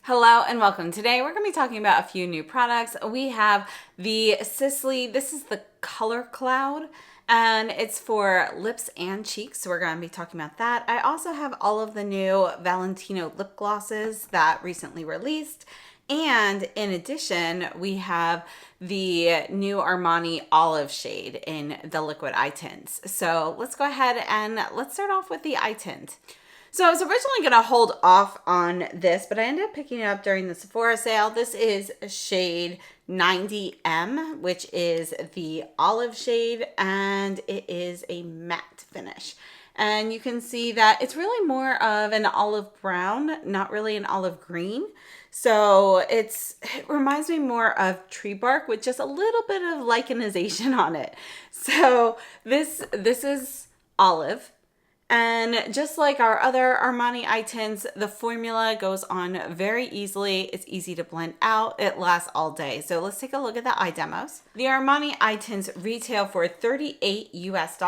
Hello and welcome. Today we're going to be talking about a few new products. We have the Sisley, this is the Color Cloud, and it's for lips and cheeks, so we're going to be talking about that. I also have all of the new Valentino lip glosses that recently released, and in addition we have the new Armani olive shade in the liquid eye tints. So let's go ahead and let's start off with the eye tint. So I was originally going to hold off on this, but I ended up picking it up during the Sephora sale. This is shade 90M, which is the olive shade, and it is a matte finish. And you can see that it's really more of an olive brown, not really an olive green. So it reminds me more of tree bark with just a little bit of lichenization on it. So this is olive. And just like our other Armani eye tints, the formula goes on very easily. It's easy to blend out. It lasts all day. So let's take a look at the eye demos. The Armani eye tints retail for $38 US,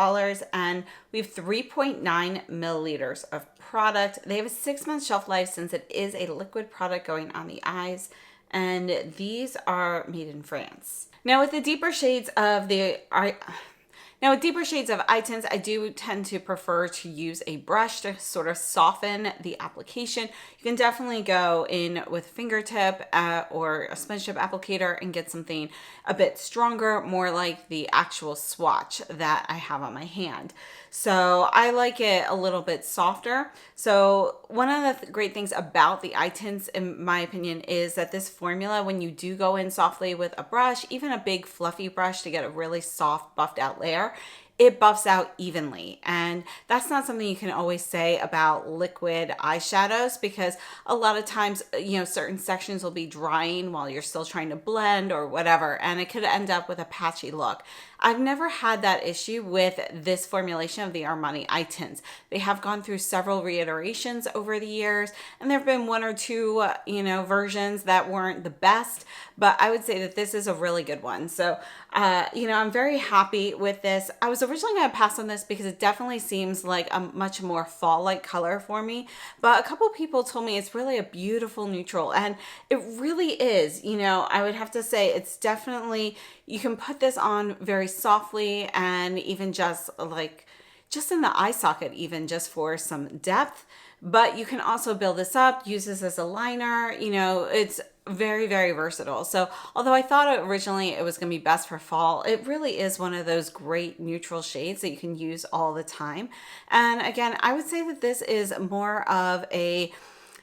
and we have 3.9 milliliters of product. They have a 6-month shelf life since it is a liquid product going on the eyes. And these are made in France. Now with the deeper shades of Now with deeper shades of eye tints, I do tend to prefer to use a brush to sort of soften the application. You can definitely go in with fingertip or a sponge tip applicator and get something a bit stronger, more like the actual swatch that I have on my hand. So I like it a little bit softer. So one of the great things about the eye tints, in my opinion, is that this formula, when you do go in softly with a brush, even a big fluffy brush to get a really soft buffed out layer, it buffs out evenly. And that's not something you can always say about liquid eyeshadows, because a lot of times, certain sections will be drying while you're still trying to blend or whatever, and it could end up with a patchy look. I've never had that issue with this formulation of the Armani eye tints. They have gone through several reiterations over the years, and there have been one or two, versions that weren't the best, but I would say that this is a really good one. So, I'm very happy with this. I was originally going to pass on this because it definitely seems like a much more fall-like color for me, but a couple people told me it's really a beautiful neutral, and it really is. I would have to say it's definitely, you can put this on very softly, and even just in the eye socket, even just for some depth. But you can also build this up, use this as a liner. It's very, very versatile. So although I thought originally it was going to be best for fall, it really is one of those great neutral shades that you can use all the time. And again, I would say that this is more of a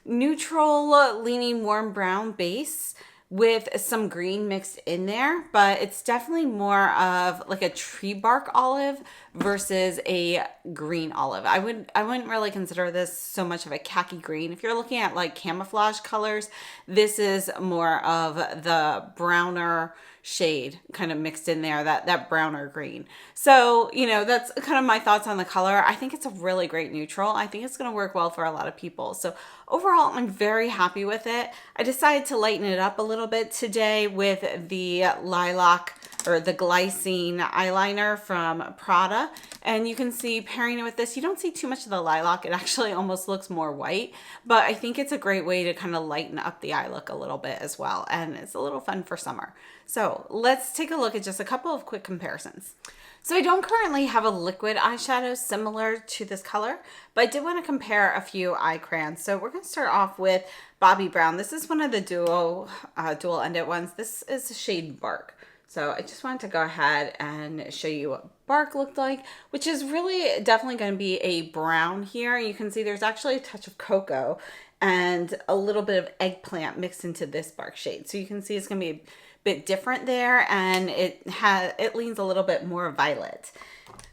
neutral leaning warm brown base with some green mixed in there, but it's definitely more of like a tree bark olive versus a green olive. I wouldn't really consider this so much of a khaki green. If you're looking at like camouflage colors, this is more of the browner shade kind of mixed in there, that browner green. So, that's kind of my thoughts on the color. I think it's a really great neutral. I think it's going to work well for a lot of people. So overall, I'm very happy with it. I decided to lighten it up a little bit today with the lilac or the glycine eyeliner from Prada. And you can see pairing it with this, you don't see too much of the lilac. It actually almost looks more white, but I think it's a great way to kind of lighten up the eye look a little bit as well. And it's a little fun for summer. So let's take a look at just a couple of quick comparisons. So I don't currently have a liquid eyeshadow similar to this color, but I did want to compare a few eye crayons. So we're going to start off with Bobbi Brown. This is one of the dual ended ones. This is shade Bark. So I just wanted to go ahead and show you what Bark looked like, which is really definitely going to be a brown here. You can see there's actually a touch of cocoa and a little bit of eggplant mixed into this Bark shade. So you can see it's going to be a bit different there, and it leans a little bit more violet.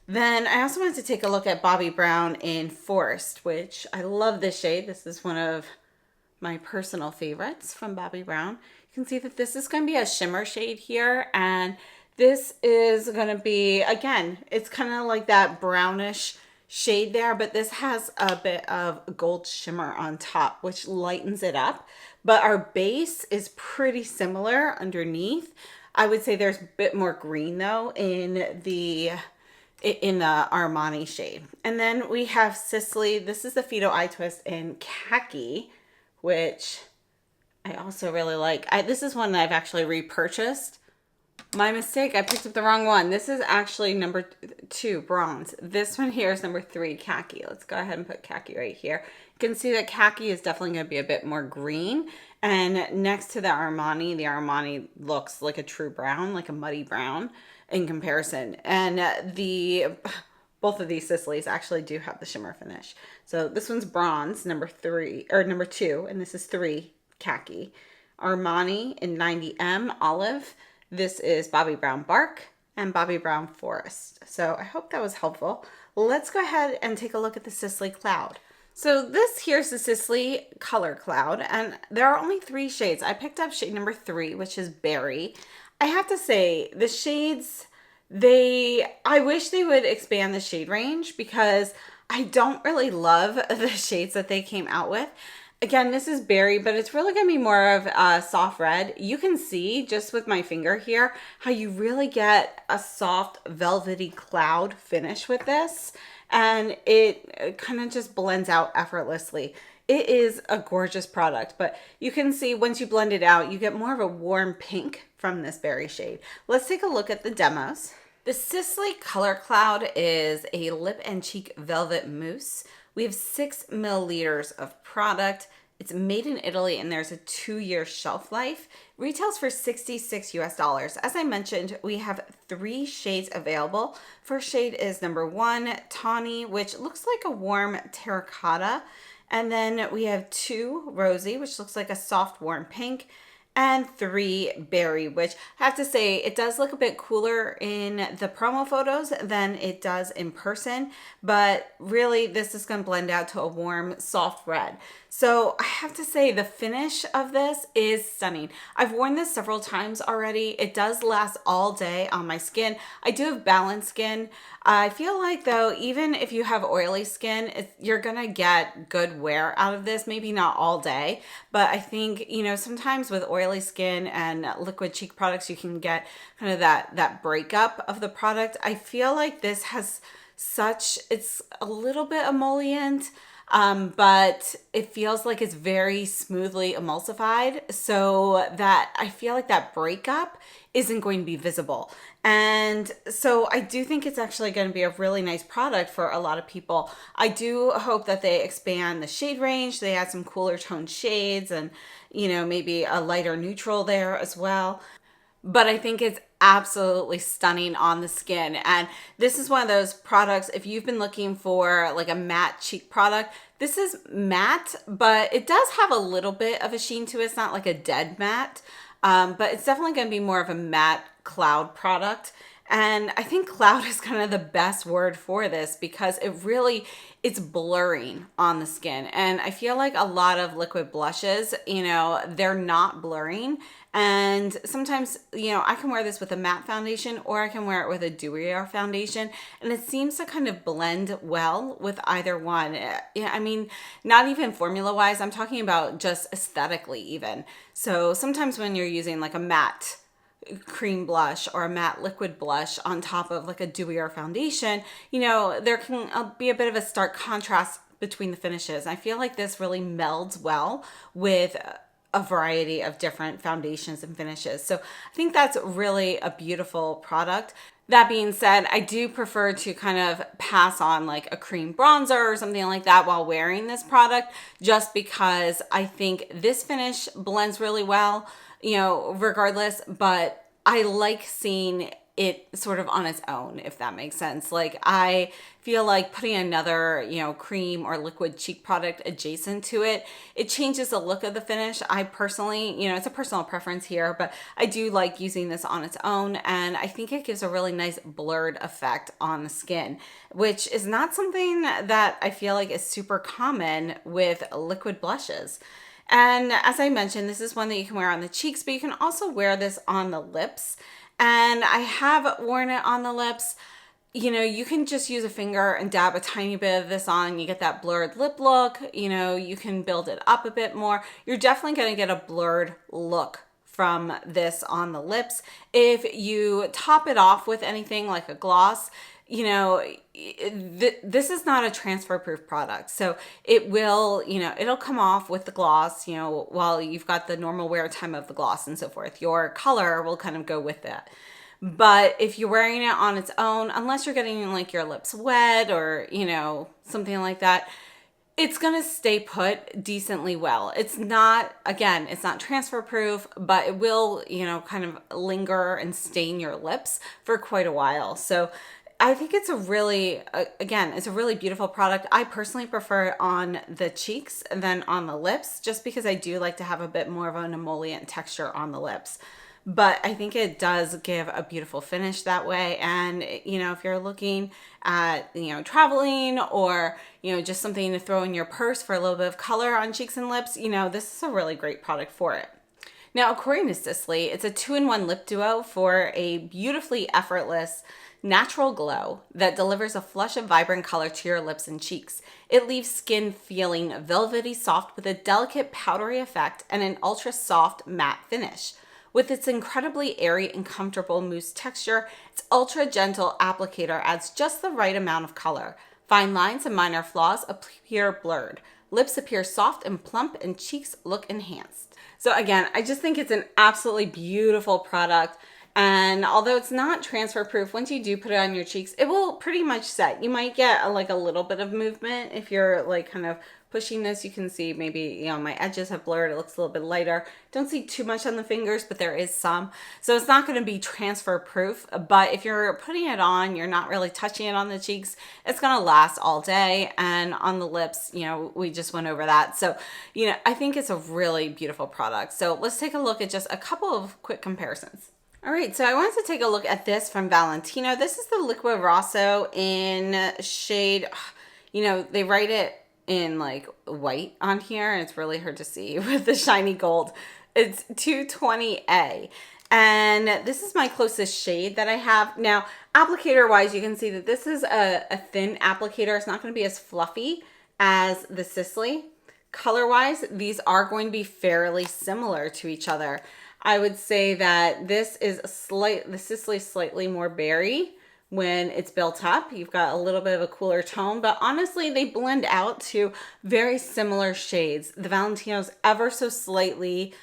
Then I also wanted to take a look at Bobbi Brown in Forest, which I love this shade. This is one of my personal favorites from Bobbi Brown. You can see that this is going to be a shimmer shade here, and this is going to be, again, it's kind of like that brownish shade there, but this has a bit of gold shimmer on top, which lightens it up. But our base is pretty similar underneath. I would say there's a bit more green though in the Armani shade. And then we have Sisley. This is the Fido Eye Twist in Khaki, which I also really like, this is one that I've actually repurchased. My mistake, I picked up the wrong one. This is actually number 2, bronze. This one here is number 3, khaki. Let's go ahead and put khaki right here. You can see that khaki is definitely going to be a bit more green. And next to the Armani looks like a true brown, like a muddy brown in comparison. And both of these Sisleys actually do have the shimmer finish. So this one's bronze, number 3, or number 2, and this is 3, khaki. Armani in 90M, olive. This is Bobbi Brown Bark and Bobbi Brown Forest. So I hope that was helpful. Let's go ahead and take a look at the Sisley Cloud. So this here's the Sisley Color Cloud, and there are only 3 shades. I picked up shade number 3, which is Berry. I have to say, the shades, I wish they would expand the shade range because I don't really love the shades that they came out with. Again, this is Berry, but it's really going to be more of a soft red. You can see just with my finger here how you really get a soft velvety cloud finish with this, and it kind of just blends out effortlessly. It is a gorgeous product, but you can see once you blend it out, you get more of a warm pink from this Berry shade. Let's take a look at the demos. The Sisley Color Cloud is a lip and cheek velvet mousse. We have 6 milliliters of product. It's made in Italy and there's a 2-year shelf life. Retails for $66 US. As I mentioned, we have 3 shades available. First shade is number 1, Tawny, which looks like a warm terracotta. And then we have 2, Rosy, which looks like a soft warm pink. And 3, Berry, which I have to say, it does look a bit cooler in the promo photos than it does in person, but really this is going to blend out to a warm, soft red. So I have to say the finish of this is stunning. I've worn this several times already. It does last all day on my skin. I do have balanced skin. I feel like though, even if you have oily skin, you're gonna get good wear out of this. Maybe not all day, but I think, you know, sometimes with oily skin and liquid cheek products, you can get kind of that breakup of the product. I feel like this has it's a little bit emollient, but it feels like it's very smoothly emulsified, so that I feel like that breakup isn't going to be visible. And so I do think it's actually going to be a really nice product for a lot of people. I do hope that they expand the shade range. They add some cooler tone shades and, you know, maybe a lighter neutral there as well. But I think it's absolutely stunning on the skin. And this is one of those products, if you've been looking for like a matte cheek product, this is matte, but it does have a little bit of a sheen to it. It's not like a dead matte, but it's definitely going to be more of a matte cloud product. And I think cloud is kind of the best word for this because it's blurring on the skin. And I feel like a lot of liquid blushes, you know, they're not blurring. And sometimes, you know, I can wear this with a matte foundation or I can wear it with a Dior foundation. And it seems to kind of blend well with either one. Yeah, I mean, not even formula wise, I'm talking about just aesthetically even. So sometimes when you're using like a matte cream blush or a matte liquid blush on top of like a dewy or foundation, you know, there can be a bit of a stark contrast between the finishes. I feel like this really melds well with a variety of different foundations and finishes. So I think that's really a beautiful product. That being said, I do prefer to kind of pass on like a cream bronzer or something like that while wearing this product, just because I think this finish blends really well, you know, regardless, but I like seeing it sort of on its own, if that makes sense. Like I feel like putting another, you know, cream or liquid cheek product adjacent to it, it changes the look of the finish. I personally, you know, it's a personal preference here, but I do like using this on its own. And I think it gives a really nice blurred effect on the skin, which is not something that I feel like is super common with liquid blushes. And as I mentioned, this is one that you can wear on the cheeks, but you can also wear this on the lips. And I have worn it on the lips. You know, you can just use a finger and dab a tiny bit of this on. You get that blurred lip look. You know, you can build it up a bit more. You're definitely going to get a blurred look from this on the lips. If you top it off with anything like a gloss, you know, this is not a transfer proof product. So it will, you know, it'll come off with the gloss, you know, while you've got the normal wear time of the gloss and so forth. Your color will kind of go with that. But if you're wearing it on its own, unless you're getting like your lips wet or, you know, something like that, it's going to stay put decently well. It's not, again, it's not transfer proof, but it will, you know, kind of linger and stain your lips for quite a while. So I think it's a really, again, it's a really beautiful product. I personally prefer it on the cheeks than on the lips, just because I do like to have a bit more of an emollient texture on the lips. But I think it does give a beautiful finish that way. And, you know, if you're looking at, you know, traveling or, you know, just something to throw in your purse for a little bit of color on cheeks and lips, you know, this is a really great product for it. Now, according to Sisley, it's a 2-in-1 lip duo for a beautifully effortless natural glow that delivers a flush of vibrant color to your lips and cheeks. It leaves skin feeling velvety soft with a delicate powdery effect and an ultra soft matte finish. With its incredibly airy and comfortable mousse texture, its ultra gentle applicator adds just the right amount of color. Fine lines and minor flaws appear blurred. Lips appear soft and plump, and cheeks look enhanced. So again, I just think it's an absolutely beautiful product. And although it's not transfer proof, once you do put it on your cheeks, it will pretty much set. You might get like a little bit of movement if you're like kind of pushing this. You can see maybe, you know, my edges have blurred. It looks a little bit lighter. Don't see too much on the fingers, but there is some. So it's not going to be transfer proof, but if you're putting it on, you're not really touching it on the cheeks, it's going to last all day. And on the lips, you know, we just went over that. So, you know, I think it's a really beautiful product. So let's take a look at just a couple of quick comparisons. All right, so I wanted to take a look at this from Valentino. This is the Liquid Rosso in shade, you know, they write it in like white on here, and it's really hard to see with the shiny gold. It's 220A. And this is my closest shade that I have. Now, applicator wise, you can see that this is a thin applicator. It's not going to be as fluffy as the Sisley. Color wise, these are going to be fairly similar to each other. I would say that this is the Sisley slightly more berry when it's built up. You've got a little bit of a cooler tone, but honestly, they blend out to very similar shades. The Valentino's ever so slightly,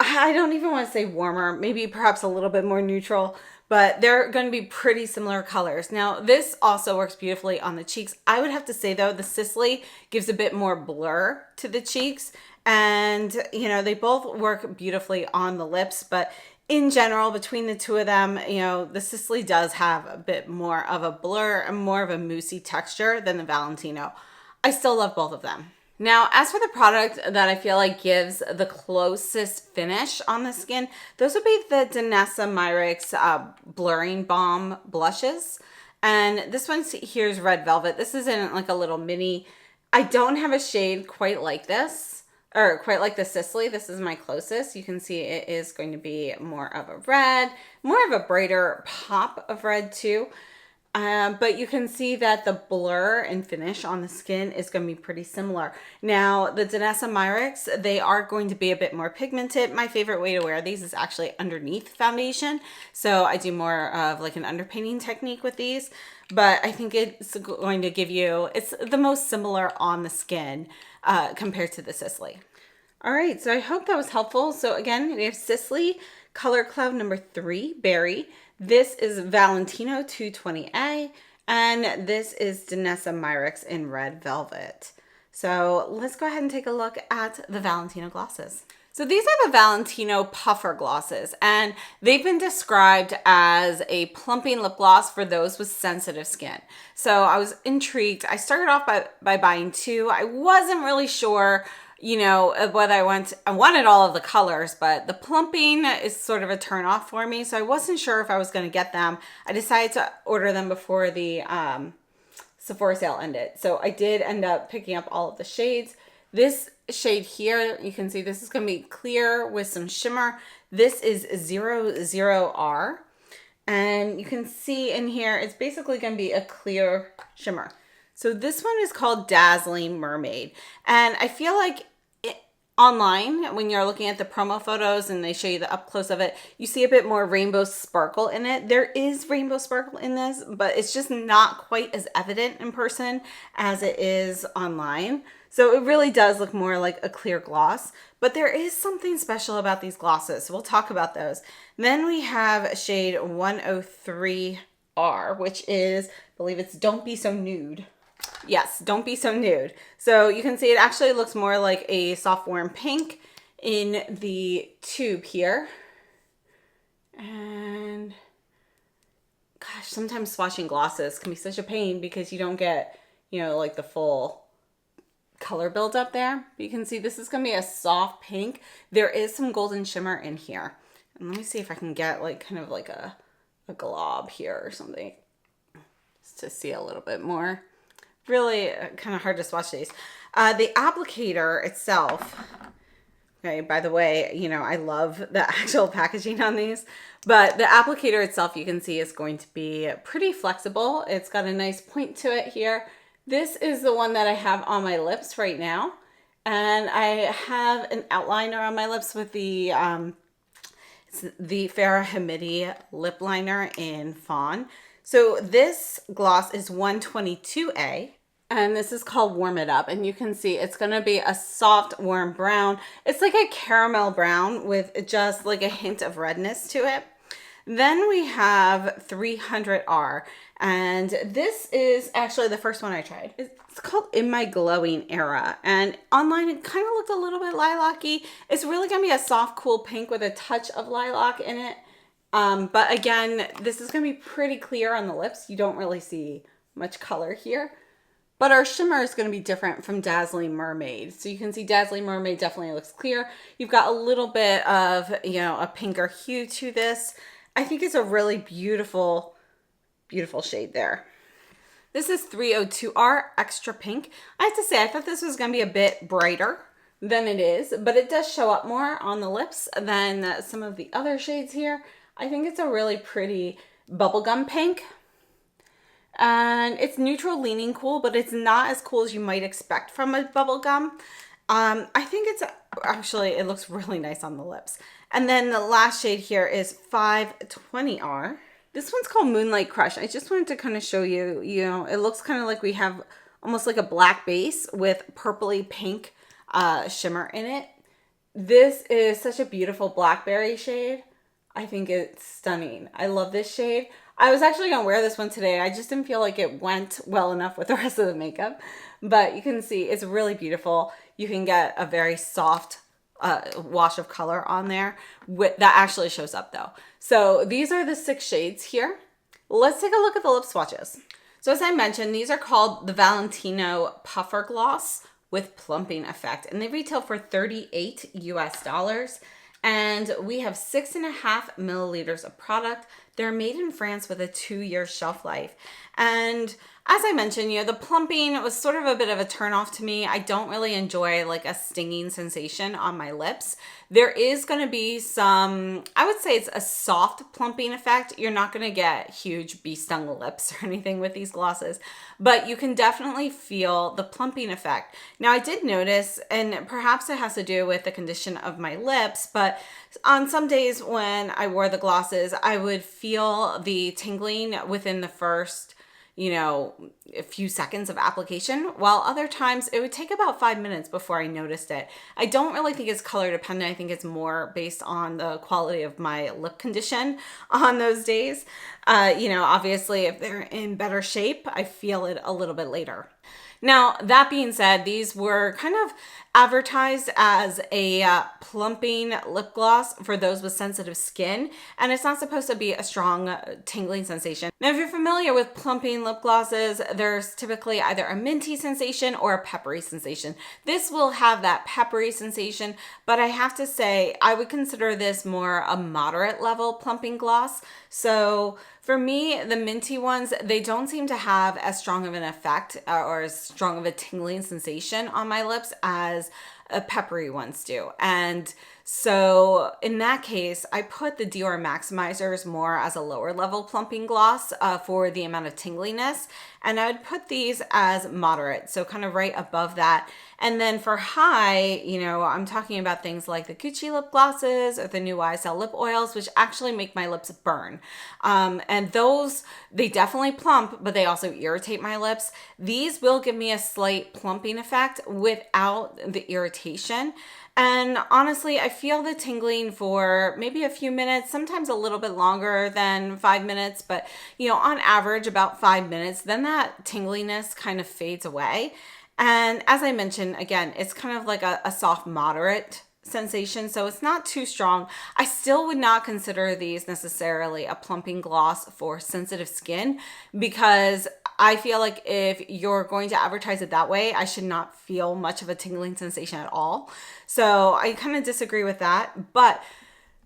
I don't even want to say warmer, maybe perhaps a little bit more neutral, but they're going to be pretty similar colors. Now, this also works beautifully on the cheeks. I would have to say though, the Sisley gives a bit more blur to the cheeks, and you know, they both work beautifully on the lips, but in general, between the two of them, you know, the Sisley does have a bit more of a blur and more of a moussey texture than the Valentino. I still love both of them. Now, as for the product that I feel like gives the closest finish on the skin, those would be the Danessa Myricks Blurring Balm blushes. And this one here is Red Velvet. This is in like a little mini. I don't have a shade quite like this, or quite like the Sisley. This is my closest. You can see it is going to be more of a red, more of a brighter pop of red too. But you can see that the blur and finish on the skin is going to be pretty similar. Now, the Danessa Myricks, they are going to be a bit more pigmented. My favorite way to wear these is actually underneath foundation. So I do more of like an underpainting technique with these. But I think it's going to give you, it's the most similar on the skin compared to the Sisley. All right, so I hope that was helpful. So again, we have Sisley Color Cloud number 3, Berry. This is Valentino 220A, and this is Danessa Myricks in Red Velvet. So let's go ahead and take a look at the Valentino glosses. So these are the Valentino puffer glosses, and they've been described as a plumping lip gloss for those with sensitive skin. So I was intrigued. I started off by buying 2. I wasn't really sure, you know, whether I wanted all of the colors, but the plumping is sort of a turn off for me. So I wasn't sure if I was going to get them. I decided to order them before the Sephora sale ended. So I did end up picking up all of the shades. This shade here, you can see this is going to be clear with some shimmer. This is 00R. And you can see in here, it's basically going to be a clear shimmer. So this one is called Dazzling Mermaid. And I feel like online, when you're looking at the promo photos and they show you the up close of it, you see a bit more rainbow sparkle in it. There is rainbow sparkle in this, but it's just not quite as evident in person as it is online. So it really does look more like a clear gloss, but there is something special about these glosses. So we'll talk about those. Then we have shade 103R, which is, I believe it's Don't Be So Nude. Yes, Don't Be So Nude. So you can see it actually looks more like a soft warm pink in the tube here. And gosh, sometimes swatching glosses can be such a pain because you don't get, you know, like the full color buildup there. But you can see this is going to be a soft pink. There is some golden shimmer in here. And let me see if I can get like kind of like a glob here or something just to see a little bit more. Really kind of hard to swatch these. The applicator itself, okay, by the way, you know, I love the actual packaging on these, but the applicator itself, you can see, is going to be pretty flexible. It's got a nice point to it here. This is the one that I have on my lips right now. And I have an outliner on my lips with the Farrah Hamidi lip liner in Fawn. So this gloss is 122A, and this is called Warm It Up. And you can see it's going to be a soft, warm brown. It's like a caramel brown with just like a hint of redness to it. Then we have 300R, and this is actually the first one I tried. It's called In My Glowing Era, and online it kind of looked a little bit lilac-y. It's really going to be a soft, cool pink with a touch of lilac in it. But again, this is going to be pretty clear on the lips. You don't really see much color here. But our shimmer is going to be different from Dazzling Mermaid. So you can see Dazzling Mermaid definitely looks clear. You've got a little bit of, you know, a pinker hue to this. I think it's a really beautiful, beautiful shade there. This is 302R Extra Pink. I have to say, I thought this was going to be a bit brighter than it is, but it does show up more on the lips than some of the other shades here. I think it's a really pretty bubblegum pink. And it's neutral leaning cool, but it's not as cool as you might expect from a bubblegum. I think it's actually, it looks really nice on the lips. And then the last shade here is 520R. This one's called Moonlight Crush. I just wanted to kind of show you, you know, it looks kind of like we have almost like a black base with purpley pink shimmer in it. This is such a beautiful blackberry shade. I think it's stunning. I love this shade. I was actually going to wear this one today. I just didn't feel like it went well enough with the rest of the makeup. But you can see it's really beautiful. You can get a very soft wash of color on there. That actually shows up though. So these are the 6 shades here. Let's take a look at the lip swatches. So as I mentioned, these are called the Valentino Puffer Gloss with Plumping Effect. And they retail for $38 US. And we have 6.5 milliliters of product. They're made in France with a 2-year shelf life. And as I mentioned, you know, the plumping was sort of a bit of a turnoff to me. I don't really enjoy like a stinging sensation on my lips. There is going to be some, I would say it's a soft plumping effect. You're not going to get huge bee stung lips or anything with these glosses, but you can definitely feel the plumping effect. Now I did notice, and perhaps it has to do with the condition of my lips, but on some days when I wore the glosses, I would feel the tingling within the first, you know, a few seconds of application, while other times it would take about 5 minutes before I noticed it. I don't really think it's color dependent. I think it's more based on the quality of my lip condition on those days. You know, obviously if they're in better shape, I feel it a little bit later. Now, that being said, these were kind of advertised as a plumping lip gloss for those with sensitive skin, and it's not supposed to be a strong tingling sensation. Now, if you're familiar with plumping lip glosses, there's typically either a minty sensation or a peppery sensation. This will have that peppery sensation, but I have to say, I would consider this more a moderate level plumping gloss. So for me, the minty ones, they don't seem to have as strong of an effect or as strong of a tingling sensation on my lips as peppery ones do. And so in that case, I put the Dior Maximizers more as a lower level plumping gloss for the amount of tingliness. And I would put these as moderate, so kind of right above that. And then for high, you know, I'm talking about things like the Gucci lip glosses or the new YSL lip oils, which actually make my lips burn. And those, they definitely plump, but they also irritate my lips. These will give me a slight plumping effect without the irritation. And honestly, I feel the tingling for maybe a few minutes, sometimes a little bit longer than 5 minutes, but you know, on average about 5 minutes, then that tingliness kind of fades away. And as I mentioned, again, it's kind of like a soft moderate sensation, so it's not too strong. I still would not consider these necessarily a plumping gloss for sensitive skin, because I feel like if you're going to advertise it that way, I should not feel much of a tingling sensation at all. So I kind of disagree with that. But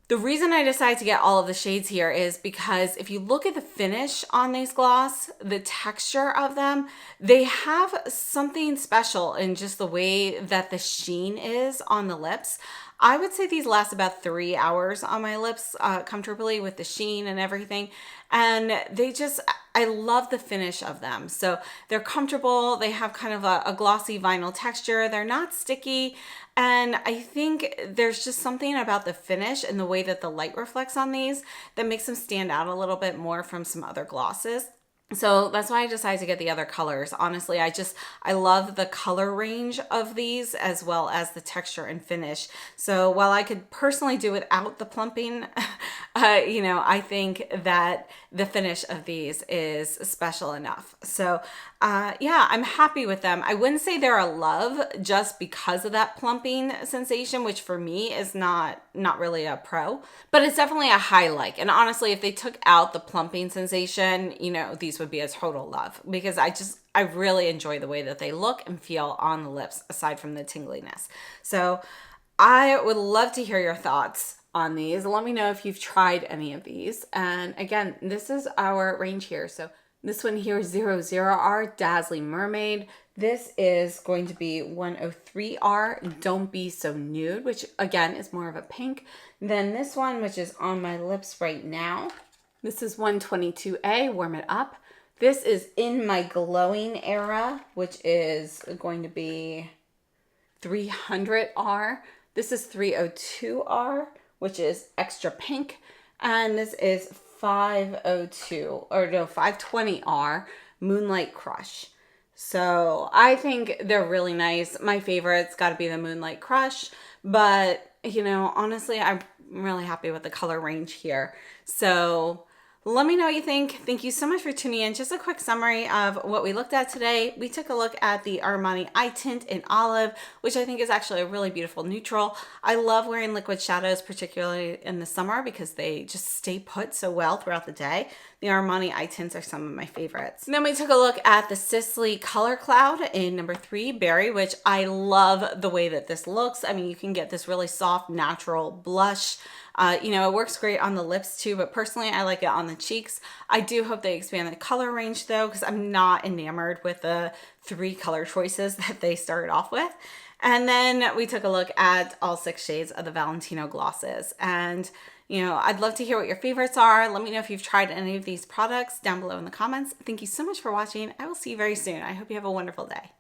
the reason I decided to get all of the shades here is because if you look at the finish on these gloss, the texture of them, they have something special in just the way that the sheen is on the lips. I would say these last about 3 hours on my lips comfortably with the sheen and everything. And they just, I love the finish of them. So they're comfortable. They have kind of a glossy vinyl texture. They're not sticky. And I think there's just something about the finish and the way that the light reflects on these that makes them stand out a little bit more from some other glosses. So that's why I decided to get the other colors. Honestly, I love the color range of these as well as the texture and finish. So while I could personally do without the plumping, you know, I think that the finish of these is special enough. So yeah, I'm happy with them. I wouldn't say they're a love just because of that plumping sensation, which for me is not really a pro, but it's definitely a high like. And honestly, if they took out the plumping sensation, you know, these would be a total love, because I really enjoy the way that they look and feel on the lips aside from the tingliness. So I would love to hear your thoughts on these. Let me know if you've tried any of these. And again, this is our range here. So this one here is 00R Dazzling Mermaid. This is going to be 103R Don't Be So Nude, which again is more of a pink. Then this one, which is on my lips right now, this is 122A Warm It Up. This is in my glowing era, which is going to be 300R. This is 302R, which is extra pink. And this is 520R Moonlight Crush. So I think they're really nice. My favorite's got to be the Moonlight Crush, but you know, honestly, I'm really happy with the color range here. So let me know what you think. Thank you so much for tuning in. Just a quick summary of what we looked at today. We took a look at the Armani Eye Tint in Olive, which I think is actually a really beautiful neutral. I love wearing liquid shadows, particularly in the summer, because they just stay put so well throughout the day. The Armani Eye Tints are some of my favorites. Then we took a look at the Sisley Color Cloud in number 3, Berry, which I love the way that this looks. I mean, you can get this really soft, natural blush. You know, it works great on the lips too, but personally I like it on the cheeks. I do hope they expand the color range though, because I'm not enamored with the 3 color choices that they started off with. And then we took a look at all 6 shades of the Valentino glosses. And you know, I'd love to hear what your favorites are. Let me know if you've tried any of these products down below in the comments. Thank you so much for watching. I will see you very soon. I hope you have a wonderful day.